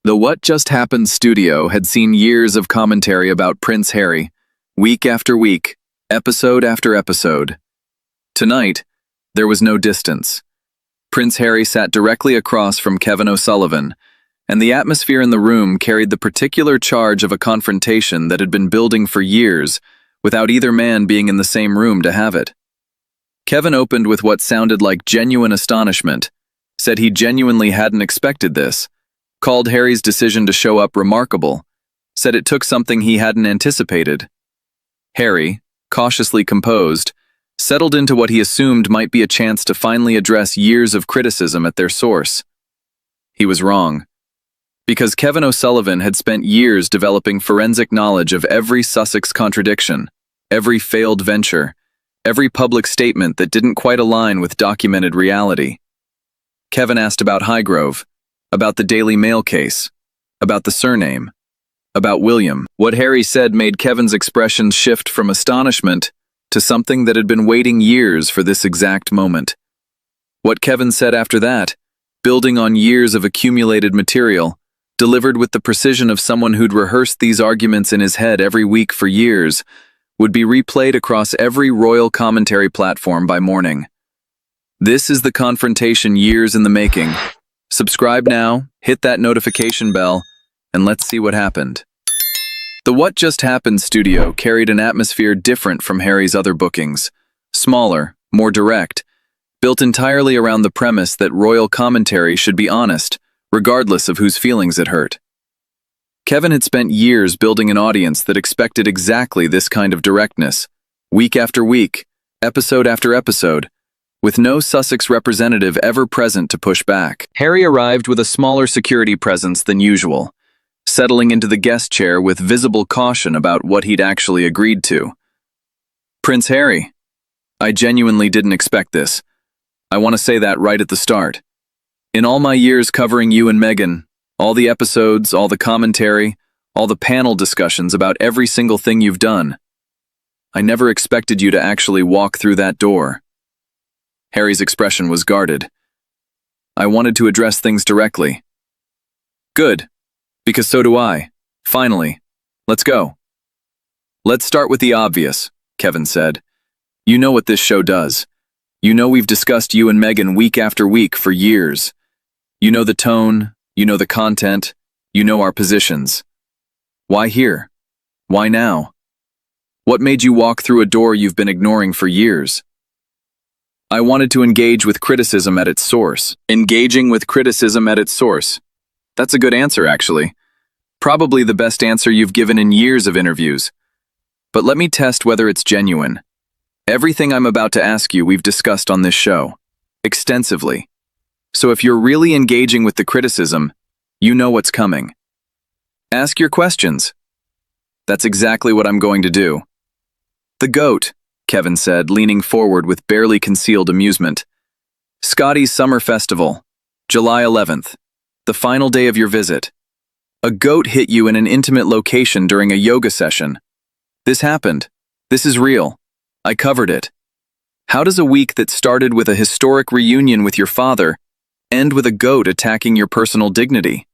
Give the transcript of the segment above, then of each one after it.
The What Just Happened studio had seen years of commentary about Prince Harry, week after week, episode after episode. Tonight, there was no distance. Prince Harry sat directly across from Kevin O'Sullivan, and the atmosphere in the room carried the particular charge of a confrontation that had been building for years without either man being in the same room to have it. Kevin opened with what sounded like genuine astonishment, said he genuinely hadn't expected this, called Harry's decision to show up remarkable, said it took something he hadn't anticipated. Harry, cautiously composed, settled into what he assumed might be a chance to finally address years of criticism at their source. He was wrong. Because Kevin O'Sullivan had spent years developing forensic knowledge of every Sussex contradiction, every failed venture, every public statement that didn't quite align with documented reality. Kevin asked about Highgrove, about the Daily Mail case, about the surname, about William. What Harry said made Kevin's expressions shift from astonishment to something that had been waiting years for this exact moment. What Kevin said after that, building on years of accumulated material, delivered with the precision of someone who'd rehearsed these arguments in his head every week for years, would be replayed across every royal commentary platform by morning. This is the confrontation years in the making. Subscribe now, hit that notification bell, and let's see what happened. The What Just Happened studio carried an atmosphere different from Harry's other bookings, smaller, more direct, built entirely around the premise that royal commentary should be honest, regardless of whose feelings it hurt. Kevin had spent years building an audience that expected exactly this kind of directness, week after week, episode after episode, with no Sussex representative ever present to push back. Harry arrived with a smaller security presence than usual, settling into the guest chair with visible caution about what he'd actually agreed to. Prince Harry, I genuinely didn't expect this. I want to say that right at the start. In all my years covering you and Meghan, all the episodes, all the commentary, all the panel discussions about every single thing you've done, I never expected you to actually walk through that door. Harry's expression was guarded. I wanted to address things directly. Good, because so do I. Finally, let's go. Let's start with the obvious, Kevin said. You know what this show does. You know we've discussed you and Meghan week after week for years. You know the tone, you know the content, you know our positions. Why here? Why now? What made you walk through a door you've been ignoring for years? I wanted to engage with criticism at its source. Engaging with criticism at its source. That's a good answer, actually. Probably the best answer you've given in years of interviews. But let me test whether it's genuine. Everything I'm about to ask you we've discussed on this show. Extensively. So if you're really engaging with the criticism, you know what's coming. Ask your questions. That's exactly what I'm going to do. The GOAT, Kevin said, leaning forward with barely concealed amusement. Scotty's Summer Festival, July 11th, the final day of your visit. A goat hit you in an intimate location during a yoga session. This happened. This is real. I covered it. How does a week that started with a historic reunion with your father end with a goat attacking your personal dignity?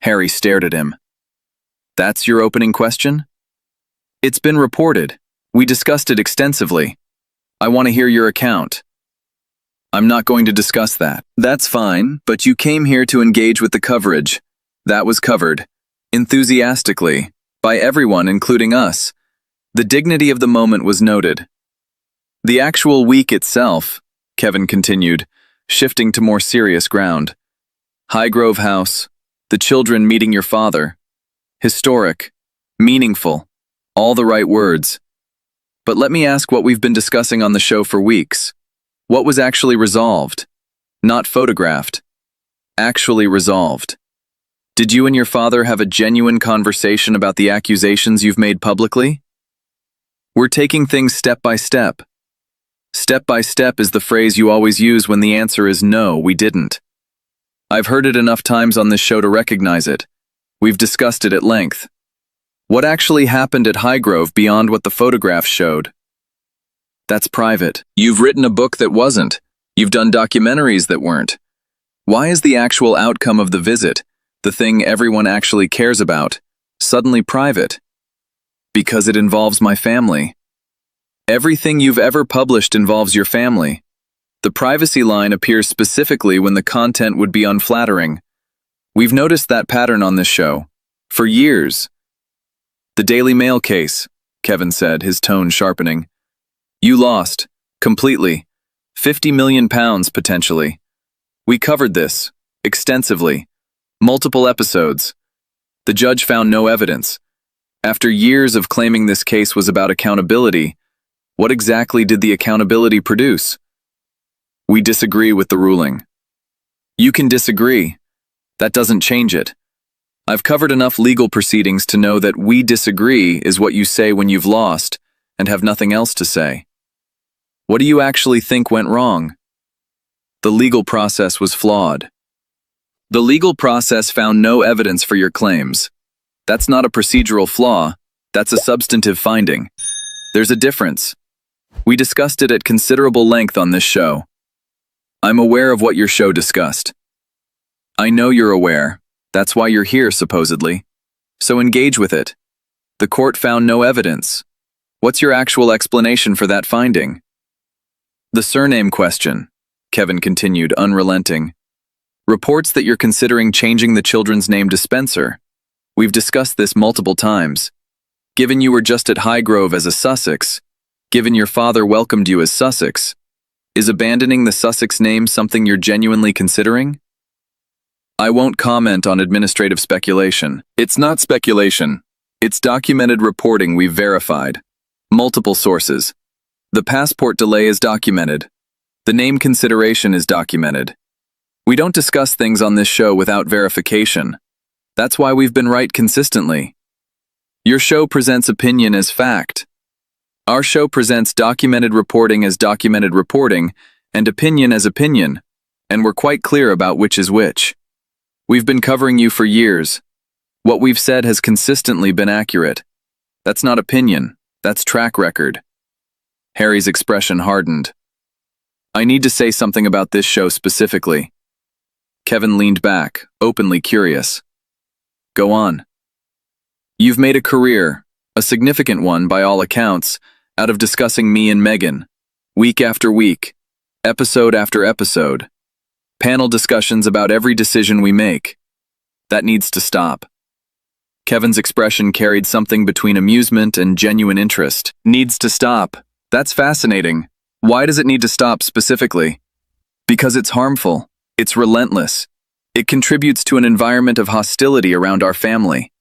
Harry stared at him. That's your opening question? It's been reported. We discussed it extensively. I want to hear your account. I'm not going to discuss that. That's fine, but you came here to engage with the coverage. That was covered. Enthusiastically. By everyone, including us. The dignity of the moment was noted. The actual week itself, Kevin continued, shifting to more serious ground. Highgrove House, the children meeting your father. Historic. Meaningful. All the right words. But let me ask what we've been discussing on the show for weeks. What was actually resolved? Not photographed. Actually resolved. Did you and your father have a genuine conversation about the accusations you've made publicly? We're taking things step by step. Step by step is the phrase you always use when the answer is no, we didn't. I've heard it enough times on this show to recognize it. We've discussed it at length. What actually happened at Highgrove beyond what the photographs showed? That's private. You've written a book that wasn't. You've done documentaries that weren't. Why is the actual outcome of the visit, The thing everyone actually cares about, suddenly private. Because it involves my family. Everything you've ever published involves your family. The privacy line appears specifically when the content would be unflattering. We've noticed that pattern on this show. For years. The Daily Mail case, Kevin said, his tone sharpening. You lost. Completely. £50 million, potentially. We covered this. Extensively. Multiple episodes. The judge found no evidence. After years of claiming this case was about accountability, what exactly did the accountability produce? We disagree with the ruling. You can disagree. That doesn't change it. I've covered enough legal proceedings to know that we disagree is what you say when you've lost and have nothing else to say. What do you actually think went wrong? The legal process was flawed. The legal process found no evidence for your claims. That's not a procedural flaw, that's a substantive finding. There's a difference. We discussed it at considerable length on this show. I'm aware of what your show discussed. I know you're aware. That's why you're here, supposedly. So engage with it. The court found no evidence. What's your actual explanation for that finding? The surname question, Kevin continued, unrelenting. Reports that you're considering changing the children's name to Spencer. We've discussed this multiple times. Given you were just at Highgrove as a Sussex, given your father welcomed you as Sussex, is abandoning the Sussex name something you're genuinely considering? I won't comment on administrative speculation. It's not speculation. It's documented reporting we've verified. Multiple sources. The passport delay is documented. The name consideration is documented. We don't discuss things on this show without verification. That's why we've been right consistently. Your show presents opinion as fact. Our show presents documented reporting as documented reporting and opinion as opinion, and we're quite clear about which is which. We've been covering you for years. What we've said has consistently been accurate. That's not opinion, that's track record. Harry's expression hardened. I need to say something about this show specifically. Kevin leaned back, openly curious. Go on. You've made a career, a significant one by all accounts, out of discussing me and Megan, week after week, episode after episode. Panel discussions about every decision we make. That needs to stop. Kevin's expression carried something between amusement and genuine interest. Needs to stop. That's fascinating. Why does it need to stop specifically? Because it's harmful. It's relentless. It contributes to an environment of hostility around our family.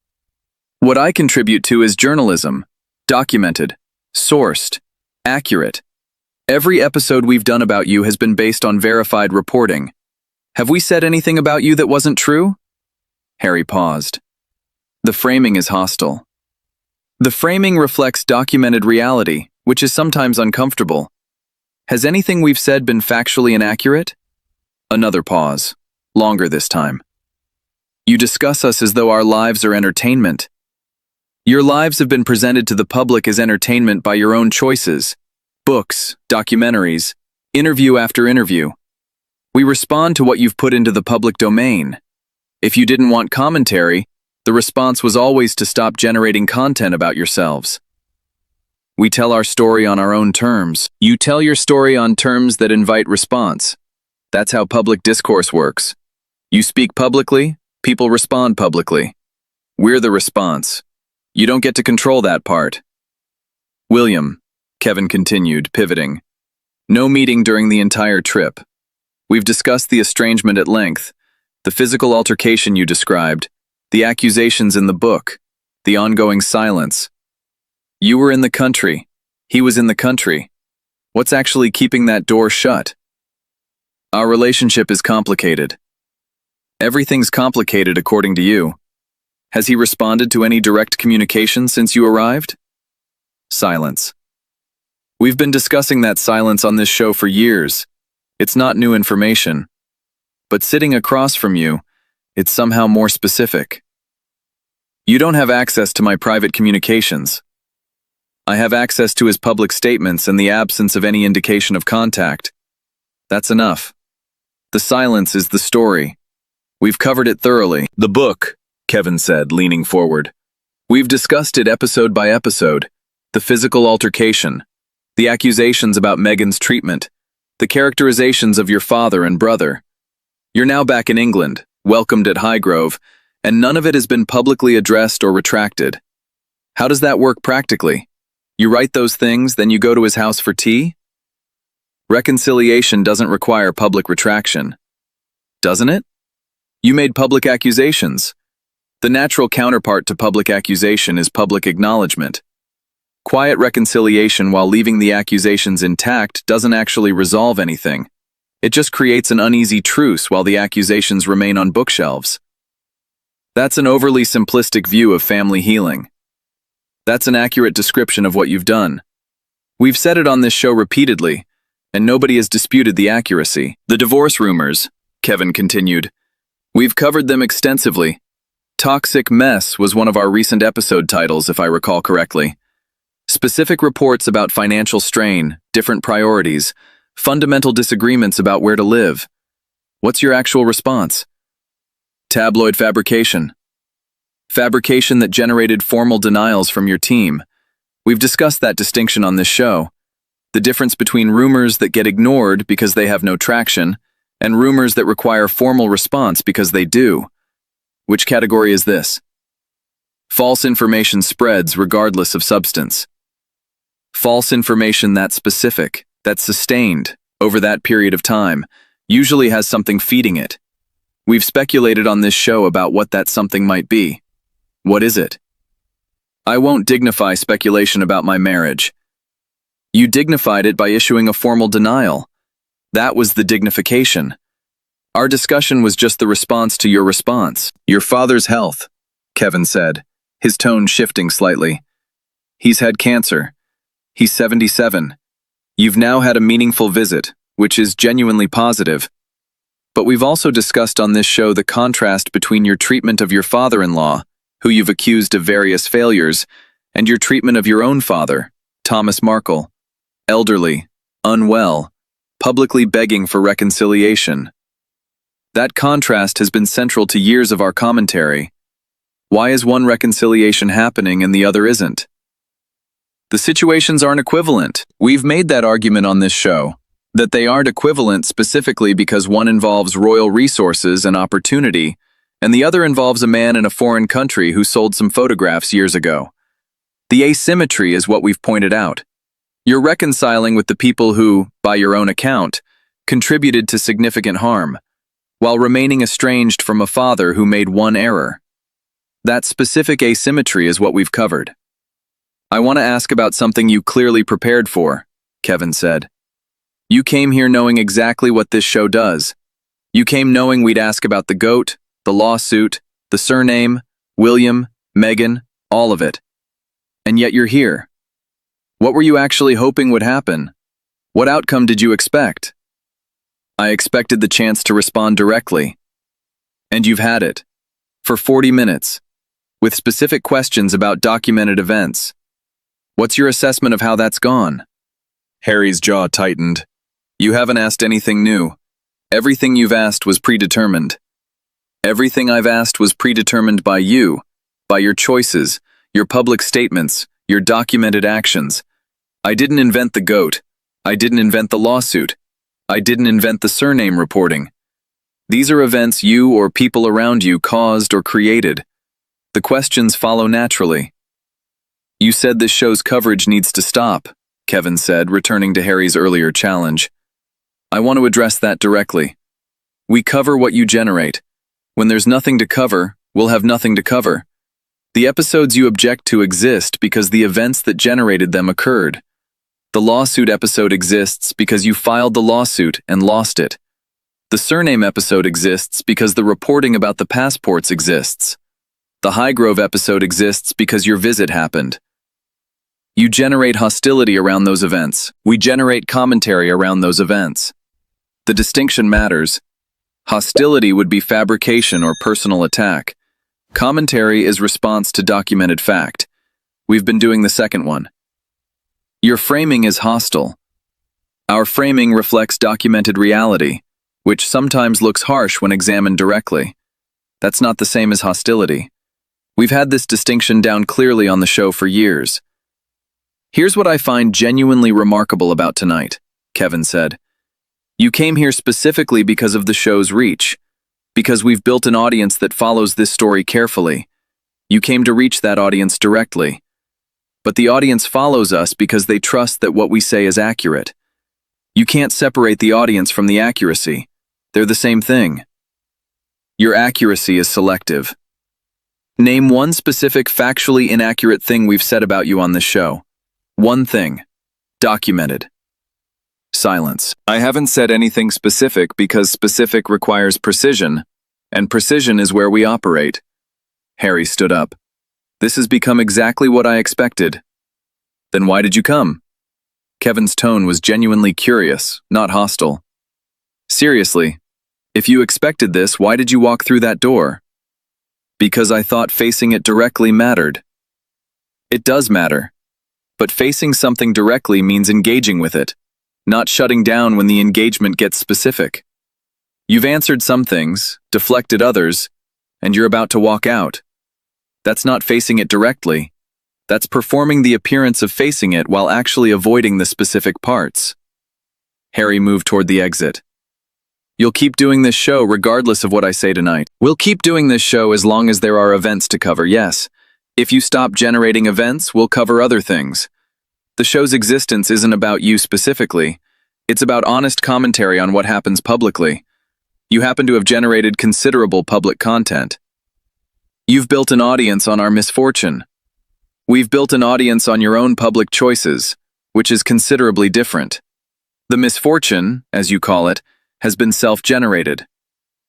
What I contribute to is journalism. Documented. Sourced. Accurate. Every episode we've done about you has been based on verified reporting. Have we said anything about you that wasn't true? Harry paused. The framing is hostile. The framing reflects documented reality, which is sometimes uncomfortable. Has anything we've said been factually inaccurate? Another pause. Longer this time. You discuss us as though our lives are entertainment. Your lives have been presented to the public as entertainment by your own choices. Books, documentaries, interview after interview. We respond to what you've put into the public domain. If you didn't want commentary, the response was always to stop generating content about yourselves. We tell our story on our own terms. You tell your story on terms that invite response. That's how public discourse works. You speak publicly, people respond publicly. We're the response. You don't get to control that part. William, Kevin continued, pivoting. No meeting during the entire trip. We've discussed the estrangement at length, the physical altercation you described, the accusations in the book, the ongoing silence. You were in the country. He was in the country. What's actually keeping that door shut? Our relationship is complicated. Everything's complicated according to you. Has he responded to any direct communication since you arrived? Silence. We've been discussing that silence on this show for years. It's not new information. But sitting across from you, it's somehow more specific. You don't have access to my private communications. I have access to his public statements and the absence of any indication of contact. That's enough. The silence is the story. We've covered it thoroughly. The book, Kevin said, leaning forward. We've discussed it episode by episode. The physical altercation, the accusations about Megan's treatment, the characterizations of your father and brother. You're now back in England, welcomed at Highgrove, and none of it has been publicly addressed or retracted. How does that work practically? You write those things, then you go to his house for tea? Reconciliation doesn't require public retraction. Doesn't it? You made public accusations. The natural counterpart to public accusation is public acknowledgement. Quiet reconciliation while leaving the accusations intact doesn't actually resolve anything. It just creates an uneasy truce while the accusations remain on bookshelves. That's an overly simplistic view of family healing. That's an accurate description of what you've done. We've said it on this show repeatedly, and nobody has disputed the accuracy. The divorce rumors, Kevin continued. We've covered them extensively. Toxic Mess was one of our recent episode titles, if I recall correctly. Specific reports about financial strain, different priorities, fundamental disagreements about where to live. What's your actual response? Tabloid fabrication. Fabrication that generated formal denials from your team. We've discussed that distinction on this show. The difference between rumors that get ignored because they have no traction and rumors that require formal response because they do. Which category is this? False information spreads regardless of substance. False information that's specific, that's sustained, over that period of time, usually has something feeding it. We've speculated on this show about what that something might be. What is it? I won't dignify speculation about my marriage. You dignified it by issuing a formal denial. That was the dignification. Our discussion was just the response to your response. Your father's health, Kevin said, his tone shifting slightly. He's had cancer. He's 77. You've now had a meaningful visit, which is genuinely positive. But we've also discussed on this show the contrast between your treatment of your father-in-law, who you've accused of various failures, and your treatment of your own father, Thomas Markle, elderly, unwell, publicly begging for reconciliation. That contrast has been central to years of our commentary. Why is one reconciliation happening and the other isn't? The situations aren't equivalent. We've made that argument on this show, that they aren't equivalent specifically because one involves royal resources and opportunity, and the other involves a man in a foreign country who sold some photographs years ago. The asymmetry is what we've pointed out. You're reconciling with the people who, by your own account, contributed to significant harm, while remaining estranged from a father who made one error. That specific asymmetry is what we've covered. I want to ask about something you clearly prepared for, Kevin said. You came here knowing exactly what this show does. You came knowing we'd ask about the goat, the lawsuit, the surname, William, Megan, all of it. And yet you're here. What were you actually hoping would happen? What outcome did you expect? I expected the chance to respond directly. And you've had it. For 40 minutes. With specific questions about documented events. What's your assessment of how that's gone? Harry's jaw tightened. You haven't asked anything new. Everything you've asked was predetermined. Everything I've asked was predetermined by you, by your choices, your public statements, your documented actions. I didn't invent the goat. I didn't invent the lawsuit. I didn't invent the surname reporting. These are events you or people around you caused or created. The questions follow naturally. You said this show's coverage needs to stop, Kevin said, returning to Harry's earlier challenge. I want to address that directly. We cover what you generate. When there's nothing to cover, we'll have nothing to cover. The episodes you object to exist because the events that generated them occurred. The lawsuit episode exists because you filed the lawsuit and lost it. The surname episode exists because the reporting about the passports exists. The Highgrove episode exists because your visit happened. You generate hostility around those events. We generate commentary around those events. The distinction matters. Hostility would be fabrication or personal attack. Commentary is response to documented fact. We've been doing the second one. Your framing is hostile. Our framing reflects documented reality, which sometimes looks harsh when examined directly. That's not the same as hostility. We've had this distinction down clearly on the show for years. Here's what I find genuinely remarkable about tonight, Kevin said. You came here specifically because of the show's reach, because we've built an audience that follows this story carefully. You came to reach that audience directly. But the audience follows us because they trust that what we say is accurate. You can't separate the audience from the accuracy. They're the same thing. Your accuracy is selective. Name one specific factually inaccurate thing we've said about you on this show. One thing. Documented. Silence. I haven't said anything specific because specific requires precision, and precision is where we operate. Harry stood up. This has become exactly what I expected. Then why did you come? Kevin's tone was genuinely curious, not hostile. Seriously, if you expected this, why did you walk through that door? Because I thought facing it directly mattered. It does matter. But facing something directly means engaging with it, not shutting down when the engagement gets specific. You've answered some things, deflected others, and you're about to walk out. That's not facing it directly. That's performing the appearance of facing it while actually avoiding the specific parts. Harry moved toward the exit. You'll keep doing this show regardless of what I say tonight. We'll keep doing this show as long as there are events to cover, yes. If you stop generating events, we'll cover other things. The show's existence isn't about you specifically. It's about honest commentary on what happens publicly. You happen to have generated considerable public content. You've built an audience on our misfortune. We've built an audience on your own public choices, which is considerably different. The misfortune, as you call it, has been self-generated.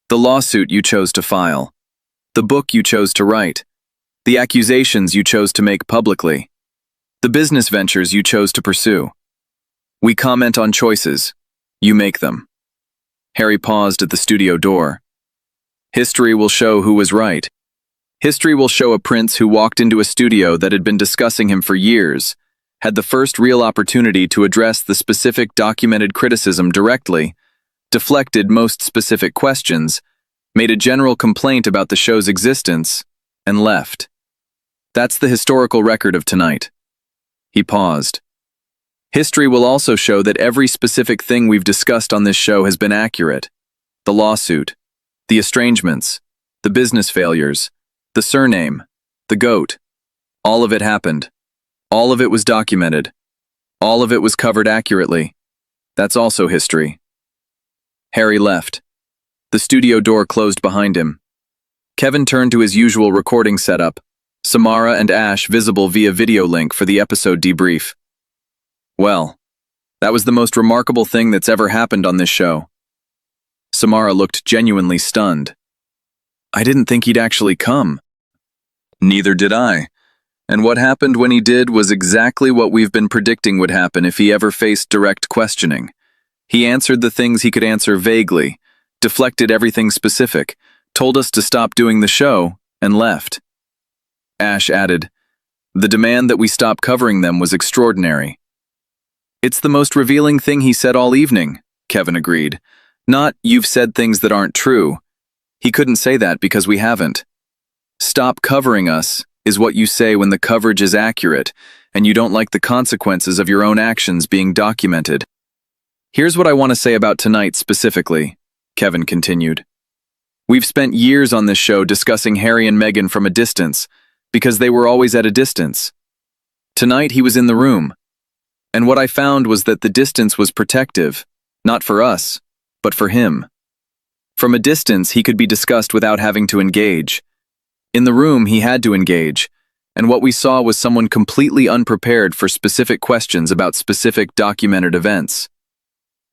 The lawsuit you chose to file. The book you chose to write. The accusations you chose to make publicly. The business ventures you chose to pursue. We comment on choices. You make them. Harry paused at the studio door. History will show who was right. History will show a prince who walked into a studio that had been discussing him for years, had the first real opportunity to address the specific documented criticism directly, deflected most specific questions, made a general complaint about the show's existence, and left. That's the historical record of tonight. He paused. History will also show that every specific thing we've discussed on this show has been accurate. The lawsuit, the estrangements, the business failures, the surname, the goat. All of it happened. All of it was documented. All of it was covered accurately. That's also history. Harry left. The studio door closed behind him. Kevin turned to his usual recording setup, Samara and Ash visible via video link for the episode debrief. Well, that was the most remarkable thing that's ever happened on this show. Samara looked genuinely stunned. I didn't think he'd actually come. Neither did I. And what happened when he did was exactly what we've been predicting would happen if he ever faced direct questioning. He answered the things he could answer vaguely, deflected everything specific, told us to stop doing the show, and left. Ash added, the demand that we stop covering them was extraordinary. It's the most revealing thing he said all evening, Kevin agreed. Not, you've said things that aren't true. He couldn't say that because we haven't. Stop covering us is what you say when the coverage is accurate and you don't like the consequences of your own actions being documented. Here's what I want to say about tonight specifically, Kevin continued. We've spent years on this show discussing Harry and Meghan from a distance because they were always at a distance. Tonight he was in the room. And what I found was that the distance was protective, not for us, but for him. From a distance, he could be discussed without having to engage. In the room, he had to engage, and what we saw was someone completely unprepared for specific questions about specific documented events.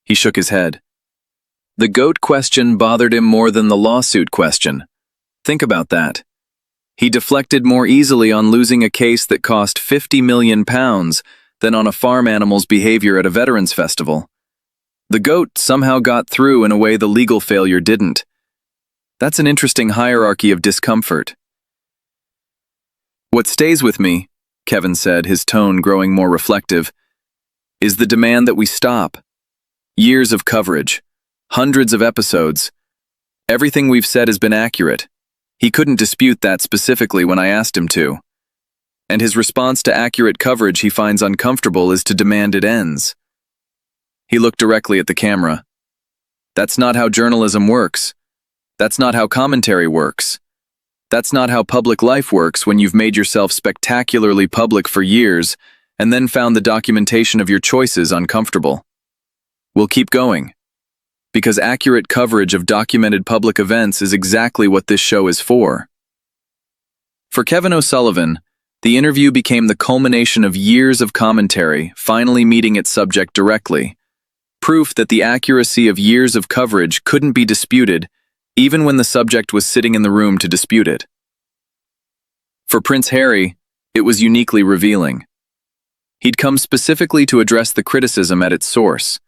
He shook his head. The goat question bothered him more than the lawsuit question. Think about that. He deflected more easily on losing a case that cost £50 million than on a farm animal's behavior at a veterans festival. The goat somehow got through in a way the legal failure didn't. That's an interesting hierarchy of discomfort. What stays with me, Kevin said, his tone growing more reflective, is the demand that we stop. Years of coverage, hundreds of episodes. Everything we've said has been accurate. He couldn't dispute that specifically when I asked him to. And his response to accurate coverage he finds uncomfortable is to demand it ends. He looked directly at the camera. That's not how journalism works. That's not how commentary works. That's not how public life works when you've made yourself spectacularly public for years and then found the documentation of your choices uncomfortable. We'll keep going. Because accurate coverage of documented public events is exactly what this show is for. For Kevin O'Sullivan, the interview became the culmination of years of commentary finally meeting its subject directly. Proof that the accuracy of years of coverage couldn't be disputed even when the subject was sitting in the room to dispute it. For Prince Harry, it was uniquely revealing. He'd come specifically to address the criticism at its source.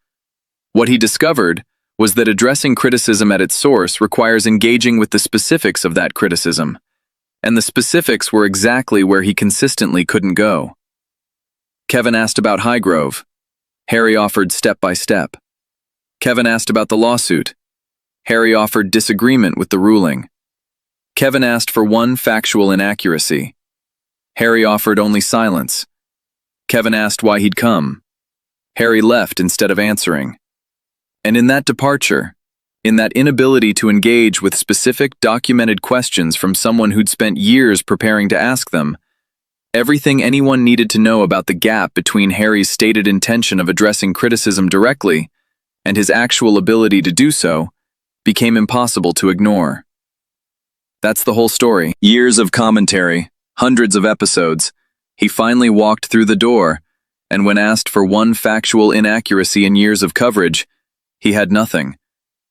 What he discovered was that addressing criticism at its source requires engaging with the specifics of that criticism, and the specifics were exactly where he consistently couldn't go. Kevin asked about Highgrove. Harry offered step-by-step. Kevin asked about the lawsuit. Harry offered disagreement with the ruling. Kevin asked for one factual inaccuracy. Harry offered only silence. Kevin asked why he'd come. Harry left instead of answering. And in that departure, in that inability to engage with specific documented questions from someone who'd spent years preparing to ask them, everything anyone needed to know about the gap between Harry's stated intention of addressing criticism directly and his actual ability to do so became impossible to ignore. That's the whole story. Years of commentary, hundreds of episodes. He finally walked through the door, and when asked for one factual inaccuracy in years of coverage, he had nothing.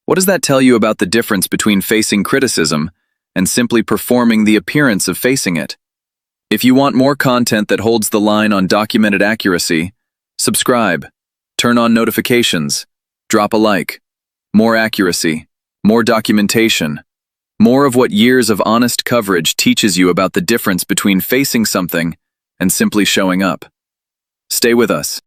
What does that tell you about the difference between facing criticism and simply performing the appearance of facing it? If you want more content that holds the line on documented accuracy, subscribe, turn on notifications, drop a like. More accuracy, more documentation, more of what years of honest coverage teaches you about the difference between facing something and simply showing up. Stay with us.